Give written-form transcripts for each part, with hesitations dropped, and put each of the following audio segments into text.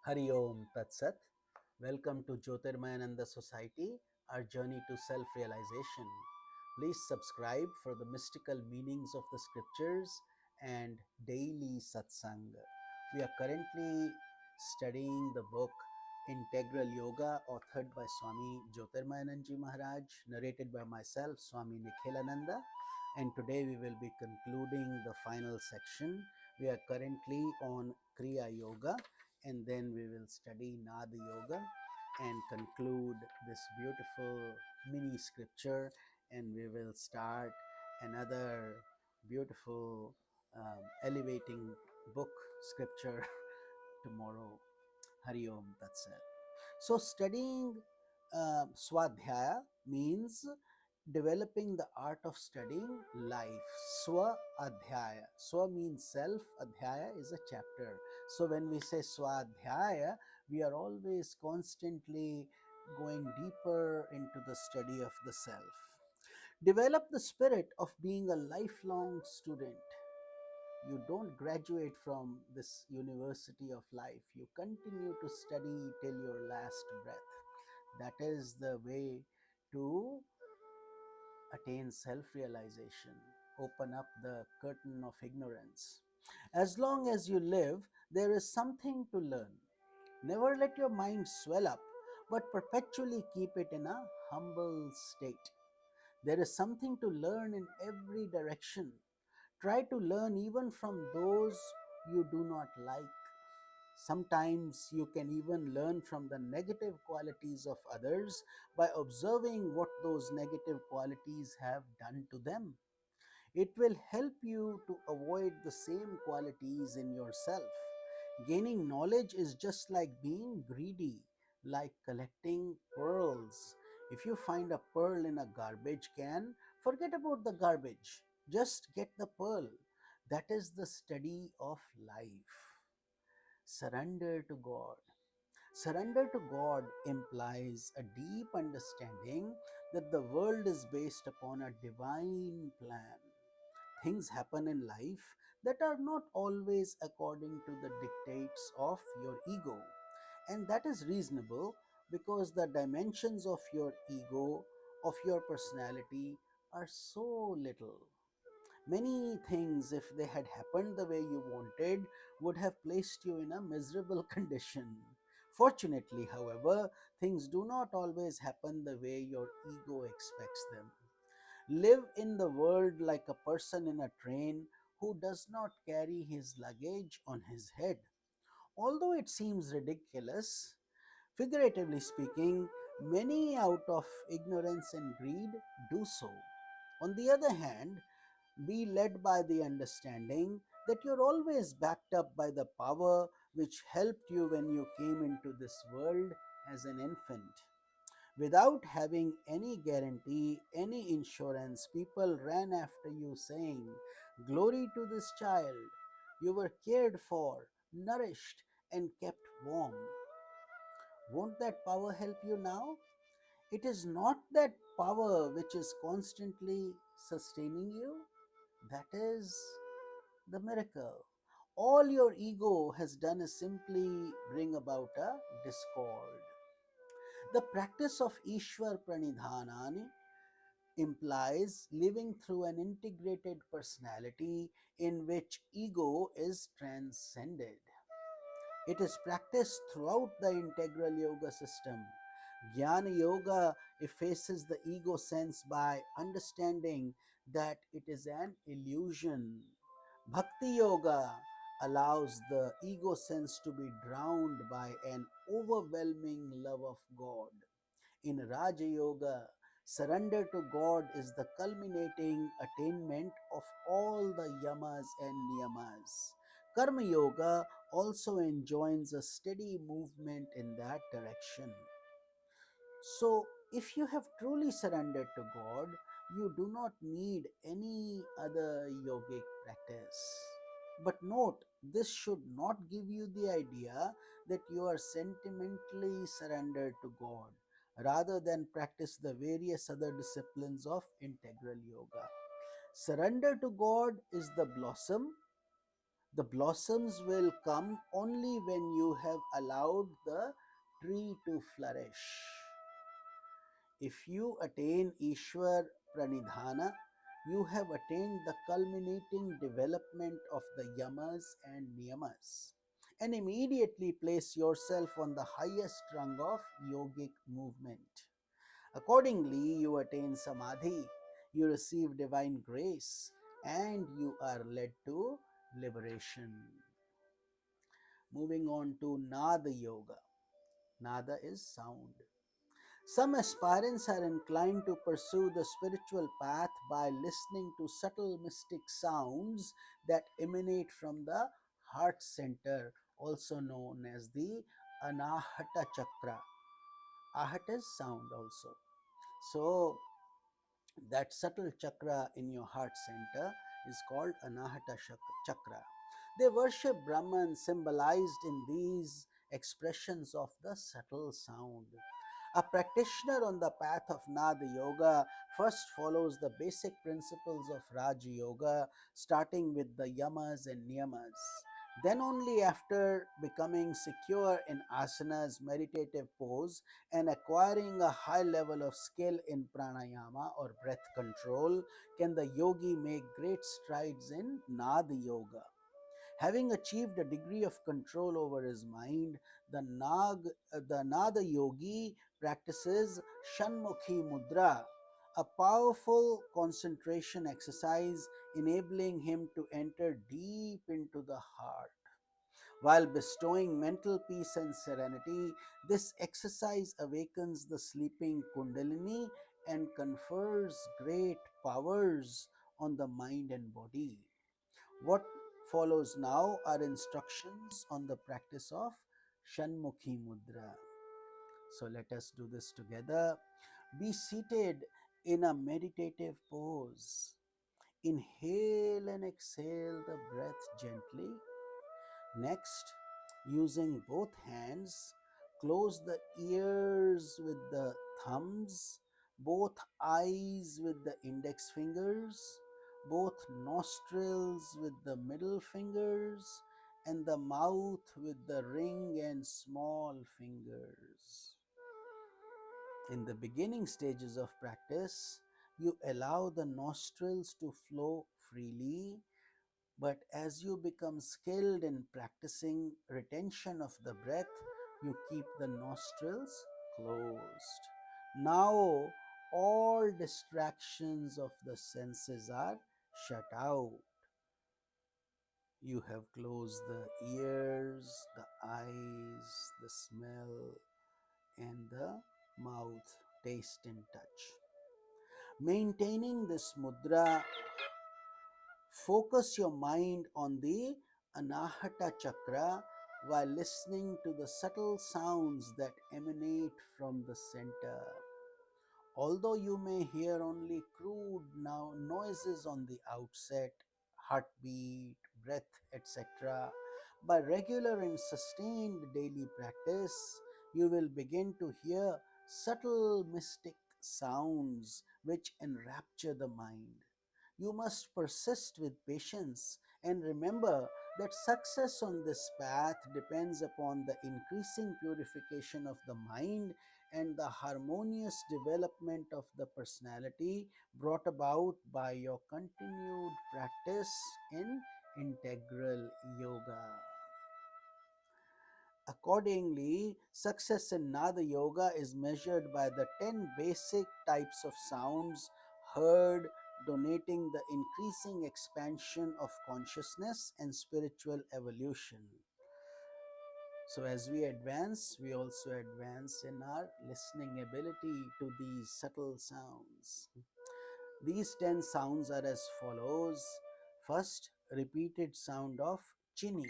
Hari Om Tat Sat. Welcome to Jyotirmayananda Society, our journey to self realization. Please subscribe for the mystical meanings of the scriptures and daily satsang. We are currently studying the book Integral Yoga, authored by Swami Jyotirmayananda Maharaj, narrated by myself, Swami Nikhhilananda. And today we will be concluding the final section. We are currently on Kriya Yoga, and then we will study Nada Yoga and conclude this beautiful mini scripture, and we will start another beautiful elevating book scripture tomorrow. Hari Om Tat Sat. So studying Swadhyaya means developing the art of studying life. Swa Adhyaya. Swa means self, Adhyaya is a chapter. So when we say Swadhyaya, we are always constantly going deeper into the study of the self. Develop the spirit of being a lifelong student. You don't graduate from this university of life. You continue to study till your last breath. That is the way to attain self realization, open up the curtain of ignorance. As long as you live, there is something to learn. Never let your mind swell up, but perpetually keep it in a humble state. There is something to learn in every direction. Try to learn even from those you do not like. Sometimes you can even learn from the negative qualities of others by observing what those negative qualities have done to them. It will help you to avoid the same qualities in yourself. Gaining knowledge is just like being greedy, like collecting pearls. If you find a pearl in a garbage can, forget about the garbage. Just get the pearl. That is the study of life. Surrender to God. Surrender to God implies a deep understanding that the world is based upon a divine plan. Things happen in life that are not always according to the dictates of your ego. And that is reasonable because the dimensions of your ego, of your personality, are so little. Many things, if they had happened the way you wanted, would have placed you in a miserable condition. Fortunately, however, things do not always happen the way your ego expects them. Live in the world like a person in a train who does not carry his luggage on his head. Although it seems ridiculous, figuratively speaking, many out of ignorance and greed do so. On the other hand, be led by the understanding that you're always backed up by the power which helped you when you came into this world as an infant. Without having any guarantee, any insurance, people ran after you saying, "Glory to this child! You were cared for, nourished, and kept warm." Won't that power help you now? It is not that power which is constantly sustaining you. That is the miracle. All your ego has done is simply bring about a discord. The practice of Ishwar Pranidhanani implies living through an integrated personality in which ego is transcended. It is practiced throughout the integral yoga system. Jnana Yoga effaces the ego sense by understanding that it is an illusion. Bhakti Yoga allows the ego sense to be drowned by an overwhelming love of God. In Raja Yoga, surrender to God is the culminating attainment of all the yamas and niyamas. Karma Yoga also enjoins a steady movement in that direction. So, if you have truly surrendered to God, you do not need any other yogic practice. But note, this should not give you the idea that you are sentimentally surrendered to God, rather than practice the various other disciplines of integral yoga. Surrender to God is the blossom, The blossoms will come only when you have allowed the tree to flourish. If you attain Ishwar Pranidhana, you have attained the culminating development of the yamas and niyamas, and immediately place yourself on the highest rung of yogic movement. Accordingly, you attain samadhi, you receive divine grace, and you are led to liberation. Moving on to Nada Yoga. Nada is sound. Some aspirants are inclined to pursue the spiritual path by listening to subtle mystic sounds that emanate from the heart center, also known as the Anahata Chakra. Ahata is sound also. So, that subtle chakra in your heart center is called Anahata Chakra. They worship Brahman symbolized in these expressions of the subtle sound. A practitioner on the path of Nada Yoga first follows the basic principles of Raja Yoga, starting with the yamas and niyamas. Then, only after becoming secure in asanas, meditative pose, and acquiring a high level of skill in pranayama or breath control, can the yogi make great strides in Nada Yoga. Having achieved a degree of control over his mind, the Nada yogi practices Shanmukhi Mudra, a powerful concentration exercise enabling him to enter deep into the heart. While bestowing mental peace and serenity, this exercise awakens the sleeping Kundalini and confers great powers on the mind and body. What follows now are instructions on the practice of Shanmukhi Mudra. So let us do this together. Be seated in a meditative pose. Inhale and exhale the breath gently. Next, using both hands, close the ears with the thumbs, both eyes with the index fingers, both nostrils with the middle fingers, and the mouth with the ring and small fingers. In the beginning stages of practice, you allow the nostrils to flow freely, but as you become skilled in practicing retention of the breath, you keep the nostrils closed. Now, all distractions of the senses are shut out. You have closed the ears, the eyes, the smell, and the mouth, taste, and touch. Maintaining this mudra, focus your mind on the Anahata Chakra while listening to the subtle sounds that emanate from the center. Although you may hear only crude noises on the outset, heartbeat, breath, etc., by regular and sustained daily practice, you will begin to hear subtle mystic sounds which enrapture the mind. You must persist with patience and remember that success on this path depends upon the increasing purification of the mind and the harmonious development of the personality brought about by your continued practice in integral yoga. Accordingly, success in Nada Yoga is measured by the 10 basic types of sounds heard, donating the increasing expansion of consciousness and spiritual evolution. So, as we advance, we also advance in our listening ability to these subtle sounds. These 10 sounds are as follows. First, repeated sound of chini,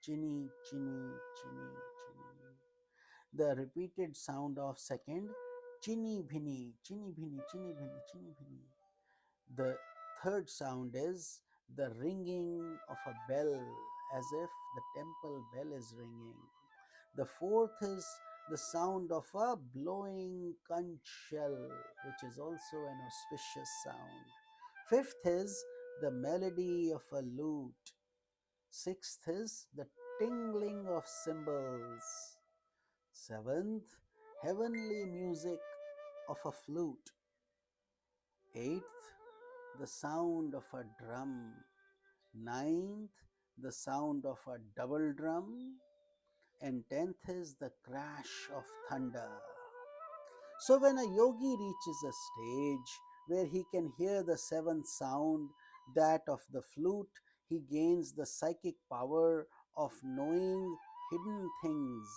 chini, chini, chini, chini. The repeated sound of second, chini bhini, chini bhini, chini bhini, chini bhini. The third sound is the ringing of a bell, as if the temple bell is ringing. The fourth is the sound of a blowing conch shell, which is also an auspicious sound. Fifth is the melody of a lute. Sixth is the tingling of cymbals. Seventh, heavenly music of a flute. Eighth, the sound of a drum. Ninth, the sound of a double drum. And tenth is the crash of thunder. So when a yogi reaches a stage where he can hear the seventh sound, that of the flute, he gains the psychic power of knowing hidden things.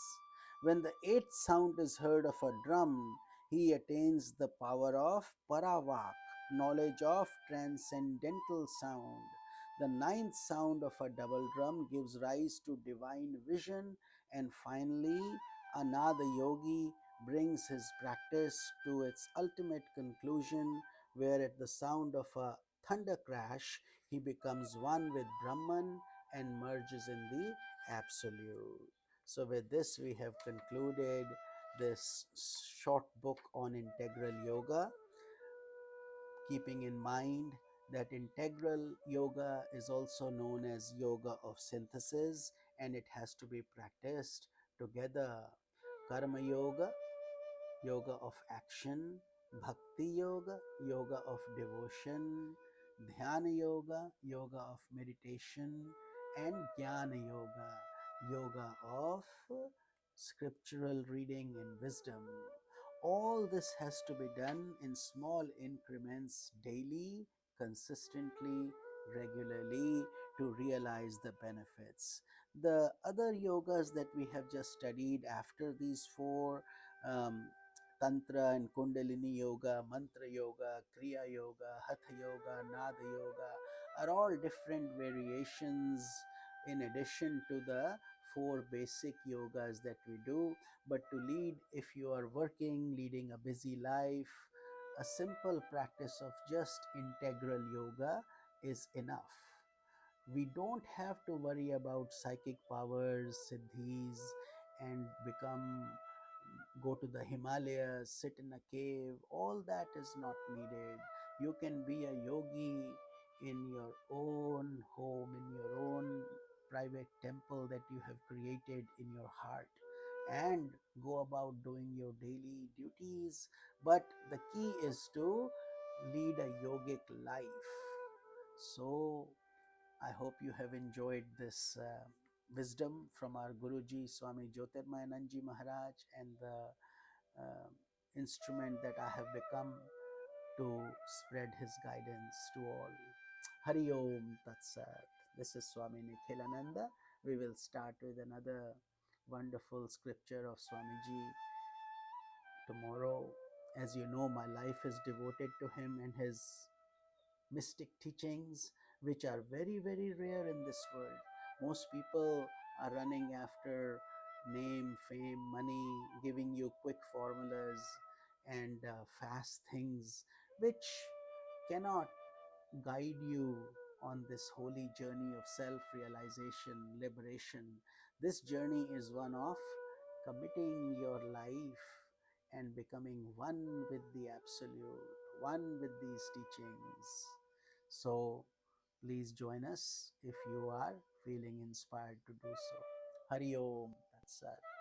When the eighth sound is heard of a drum, he attains the power of paravak, knowledge of transcendental sound. The ninth sound of a double drum gives rise to divine vision, and finally, another yogi brings his practice to its ultimate conclusion, where at the sound of a thunder crash, he becomes one with Brahman and merges in the Absolute. So, with this, we have concluded this short book on integral yoga, keeping in mind that integral yoga is also known as yoga of synthesis, and it has to be practiced together. Karma yoga, yoga of action; Bhakti Yoga, yoga of devotion; Dhyana Yoga, yoga of meditation; and Jnana Yoga, yoga of scriptural reading and wisdom. All this has to be done in small increments daily, consistently, regularly, to realize the benefits. The other yogas that we have just studied after these four, um, Tantra and Kundalini Yoga, Mantra Yoga, Kriya Yoga, Hatha Yoga, Nada Yoga, are all different variations in addition to the four basic yogas that we do. But to lead, if you are working, leading a busy life, a simple practice of just integral yoga is enough. We don't have to worry about psychic powers, siddhis, and go to the Himalayas, sit in a cave. All that is not needed. You can be a yogi in your own home, in your own private temple that you have created in your heart, and go about doing your daily duties. But the key is to lead a yogic life. So I hope you have enjoyed this wisdom from our Guruji Swami Jyotirmayananda Maharaj, and the uh, instrument that I have become to spread his guidance to all. Hari Om Tat Sat. This is Swami Nikhilananda. We will start with another wonderful scripture of Swamiji tomorrow. As you know, my life is devoted to him and his mystic teachings, which are very, very rare in this world. Most people are running after name, fame, money, giving you quick formulas and fast things, which cannot guide you on this holy journey of self realization, liberation. This journey is one of committing your life and becoming one with the Absolute, one with these teachings. So, please join us if you are feeling inspired to do so. Hari Om Tat Sat.